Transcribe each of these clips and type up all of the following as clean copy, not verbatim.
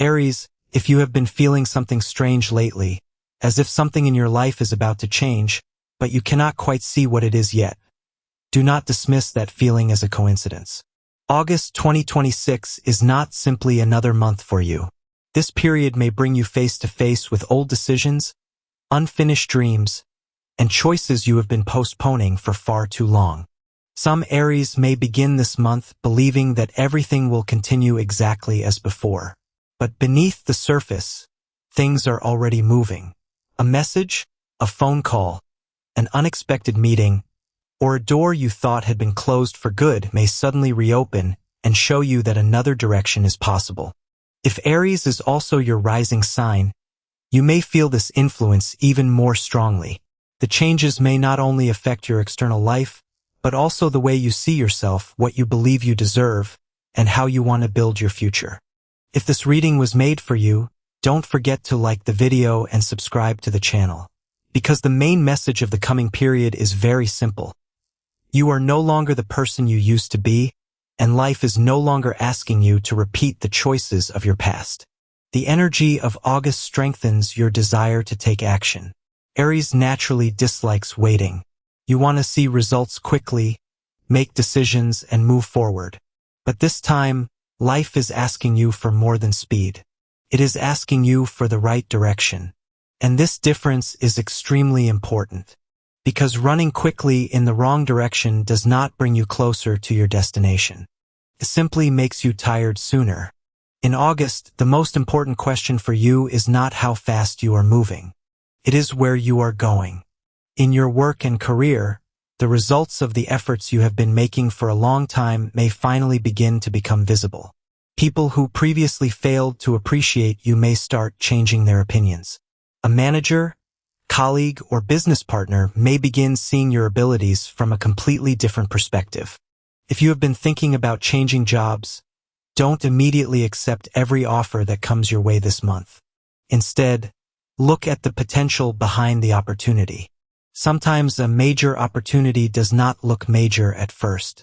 Aries, if you have been feeling something strange lately, as if something in your life is about to change, but you cannot quite see what it is yet, do not dismiss that feeling as a coincidence. August 2026 is not simply another month for you. This period may bring you face to face with old decisions, unfinished dreams, and choices you have been postponing for far too long. Some Aries may begin this month believing that everything will continue exactly as before. But beneath the surface, things are already moving. A message, a phone call, an unexpected meeting, or a door you thought had been closed for good may suddenly reopen and show you that another direction is possible. If Aries is also your rising sign, you may feel this influence even more strongly. The changes may not only affect your external life, but also the way you see yourself, what you believe you deserve, and how you want to build your future. If this reading was made for you, don't forget to like the video and subscribe to the channel, because the main message of the coming period is very simple. You are no longer the person you used to be, and life is no longer asking you to repeat the choices of your past. The energy of August strengthens your desire to take action. Aries naturally dislikes waiting. You want to see results quickly, make decisions, and move forward. But this time, life is asking you for more than speed. It is asking you for the right direction. And this difference is extremely important, because running quickly in the wrong direction does not bring you closer to your destination. It simply makes you tired sooner. In August, the most important question for you is not how fast you are moving. It is where you are going. In your work and career, the results of the efforts you have been making for a long time may finally begin to become visible. People who previously failed to appreciate you may start changing their opinions. A manager, colleague, or business partner may begin seeing your abilities from a completely different perspective. If you have been thinking about changing jobs, don't immediately accept every offer that comes your way this month. Instead, look at the potential behind the opportunity. Sometimes a major opportunity does not look major at first.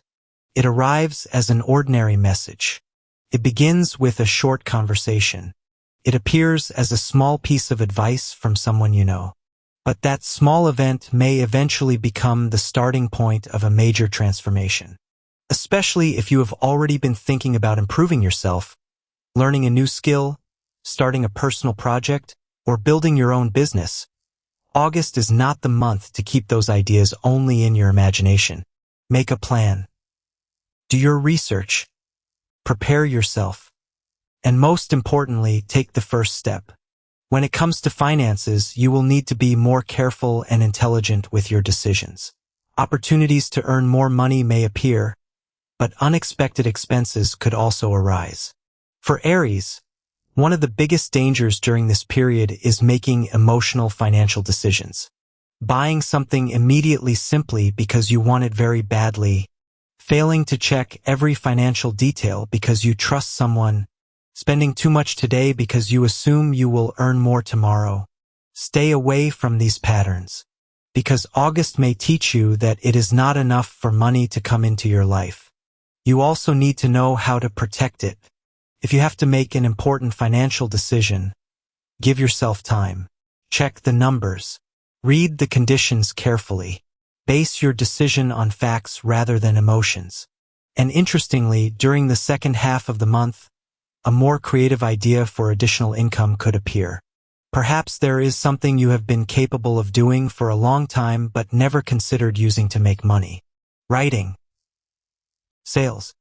It arrives as an ordinary message. It begins with a short conversation. It appears as a small piece of advice from someone you know. But that small event may eventually become the starting point of a major transformation. Especially if you have already been thinking about improving yourself, learning a new skill, starting a personal project, or building your own business. August is not the month to keep those ideas only in your imagination. Make a plan. Do your research. Prepare yourself. And most importantly, take the first step. When it comes to finances, you will need to be more careful and intelligent with your decisions. Opportunities to earn more money may appear, but unexpected expenses could also arise. For Aries, one of the biggest dangers during this period is making emotional financial decisions. Buying something immediately simply because you want it very badly, failing to check every financial detail because you trust someone, spending too much today because you assume you will earn more tomorrow. Stay away from these patterns, because August may teach you that it is not enough for money to come into your life. You also need to know how to protect it. If you have to make an important financial decision, give yourself time. Check the numbers. Read the conditions carefully. Base your decision on facts rather than emotions. And interestingly, during the second half of the month, a more creative idea for additional income could appear. Perhaps there is something you have been capable of doing for a long time but never considered using to make money. Writing, sales,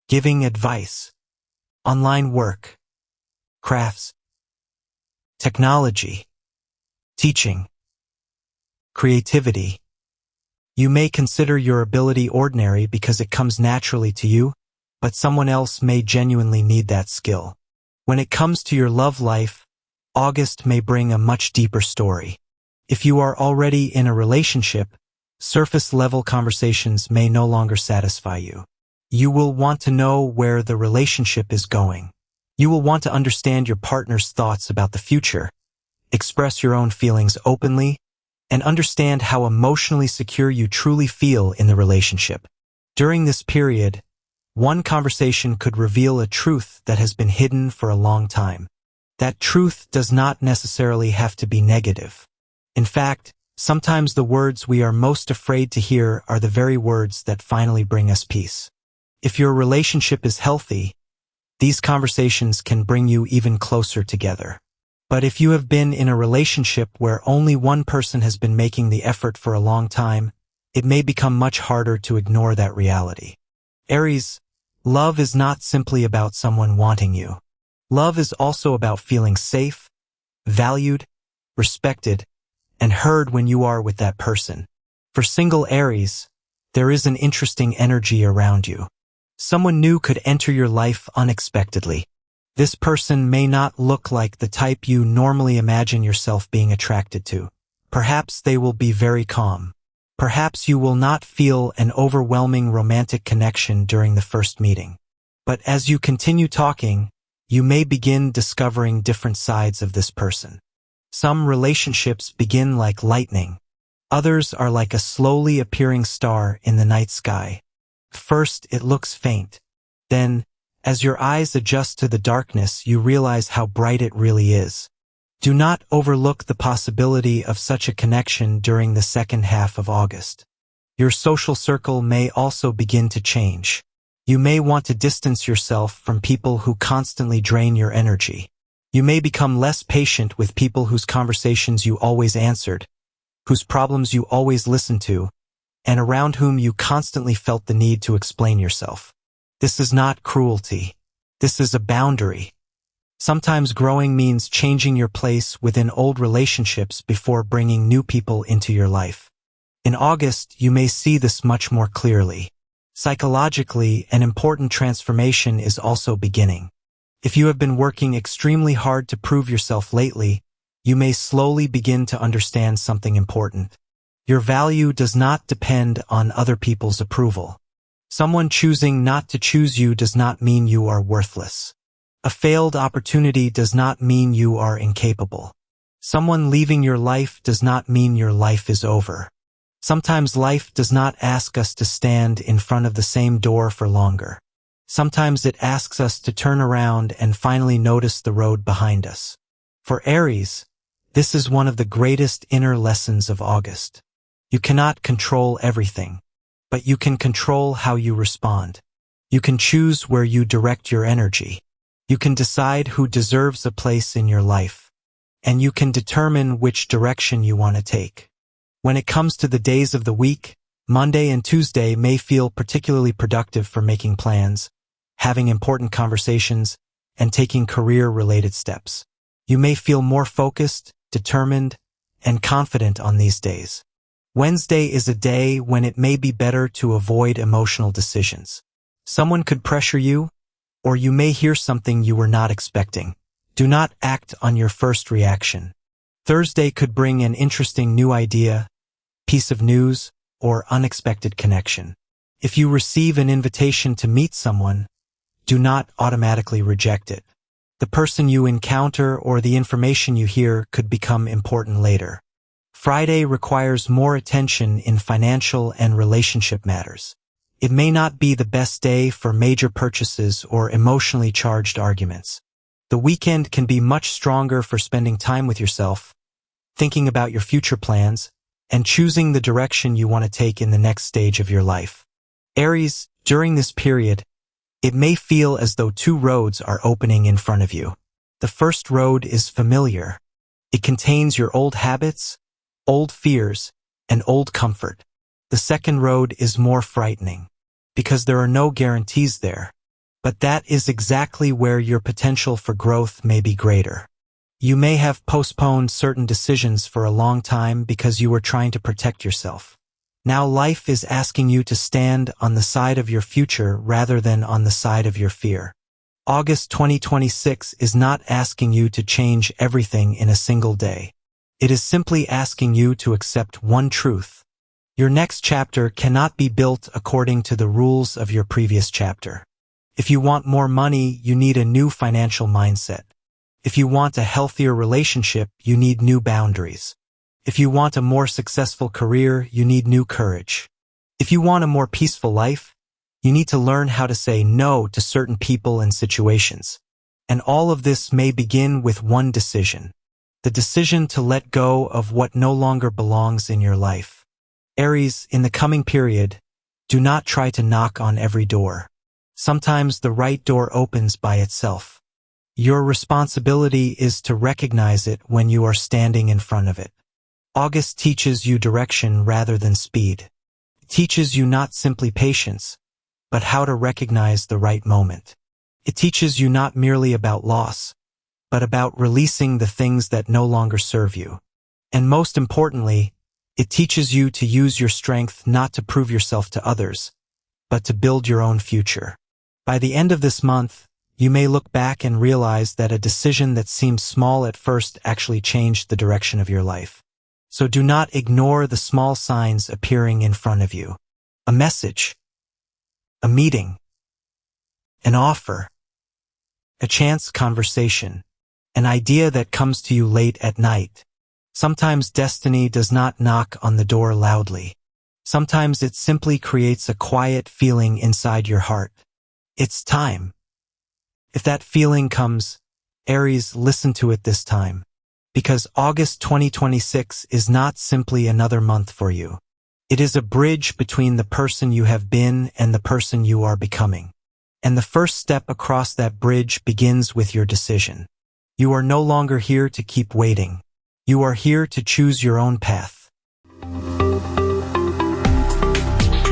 giving advice, online work, crafts, technology, teaching, creativity. You may consider your ability ordinary because it comes naturally to you, but someone else may genuinely need that skill. When it comes to your love life, August may bring a much deeper story. If you are already in a relationship, surface-level conversations may no longer satisfy you. You will want to know where the relationship is going. You will want to understand your partner's thoughts about the future, express your own feelings openly, and understand how emotionally secure you truly feel in the relationship. During this period, One conversation could reveal a truth that has been hidden for a long time. That truth does not necessarily have to be negative. In fact, sometimes the words we are most afraid to hear are the very words that finally bring us peace. If your relationship is healthy, these conversations can bring you even closer together. But if you have been in a relationship where only one person has been making the effort for a long time, it may become much harder to ignore that reality. Aries, love is not simply about someone wanting you. Love is also about feeling safe, valued, respected, and heard when you are with that person. For single Aries, there is an interesting energy around you. Someone new could enter your life unexpectedly. This person may not look like the type you normally imagine yourself being attracted to. Perhaps they will be very calm. Perhaps you will not feel an overwhelming romantic connection during the first meeting. But as you continue talking, you may begin discovering different sides of this person. Some relationships begin like lightning. Others are like a slowly appearing star in the night sky. First, it looks faint. Then, as your eyes adjust to the darkness, you realize how bright it really is. Do not overlook the possibility of such a connection during the second half of August. Your social circle may also begin to change. You may want to distance yourself from people who constantly drain your energy. You may become less patient with people whose conversations you always answered, whose problems you always listened to, and around whom you constantly felt the need to explain yourself. This is not cruelty. This is a boundary. Sometimes growing means changing your place within old relationships before bringing new people into your life. In August, you may see this much more clearly. Psychologically, an important transformation is also beginning. If you have been working extremely hard to prove yourself lately, you may slowly begin to understand something important. Your value does not depend on other people's approval. Someone choosing not to choose you does not mean you are worthless. A failed opportunity does not mean you are incapable. Someone leaving your life does not mean your life is over. Sometimes life does not ask us to stand in front of the same door for longer. Sometimes it asks us to turn around and finally notice the road behind us. For Aries, this is one of the greatest inner lessons of August. You cannot control everything, but you can control how you respond. You can choose where you direct your energy. You can decide who deserves a place in your life. And you can determine which direction you want to take. When it comes to the days of the week, Monday and Tuesday may feel particularly productive for making plans, having important conversations, and taking career-related steps. You may feel more focused, determined, and confident on these days. Wednesday is a day when it may be better to avoid emotional decisions. Someone could pressure you, or you may hear something you were not expecting. Do not act on your first reaction. Thursday could bring an interesting new idea, piece of news, or unexpected connection. If you receive an invitation to meet someone, do not automatically reject it. The person you encounter or the information you hear could become important later. Friday requires more attention in financial and relationship matters. It may not be the best day for major purchases or emotionally charged arguments. The weekend can be much stronger for spending time with yourself, thinking about your future plans, and choosing the direction you want to take in the next stage of your life. Aries, during this period, it may feel as though two roads are opening in front of you. The first road is familiar. It contains your old habits, old fears, and old comfort. The second road is more frightening, because there are no guarantees there. But that is exactly where your potential for growth may be greater. You may have postponed certain decisions for a long time because you were trying to protect yourself. Now life is asking you to stand on the side of your future rather than on the side of your fear. August 2026 is not asking you to change everything in a single day. It is simply asking you to accept one truth. Your next chapter cannot be built according to the rules of your previous chapter. If you want more money, you need a new financial mindset. If you want a healthier relationship, you need new boundaries. If you want a more successful career, you need new courage. If you want a more peaceful life, You need to learn how to say no to certain people and situations. And all of this may begin with one decision. The decision to let go of what no longer belongs in your life. Aries, in the coming period, do not try to knock on every door. Sometimes the right door opens by itself. Your responsibility is to recognize it when you are standing in front of it. August teaches you direction rather than speed. It teaches you not simply patience, but how to recognize the right moment. It teaches you not merely about loss, but about releasing the things that no longer serve you. And most importantly, it teaches you to use your strength not to prove yourself to others, but to build your own future. By the end of this month, you may look back and realize that a decision that seemed small at first actually changed the direction of your life. So do not ignore the small signs appearing in front of you. A message, a meeting, an offer, a chance conversation, an idea that comes to you late at night. Sometimes destiny does not knock on the door loudly. Sometimes it simply creates a quiet feeling inside your heart. It's time. If that feeling comes, Aries, listen to it this time. Because August 2026 is not simply another month for you. It is a bridge between the person you have been and the person you are becoming. And the first step across that bridge begins with your decision. You are no longer here to keep waiting. You are here to choose your own path.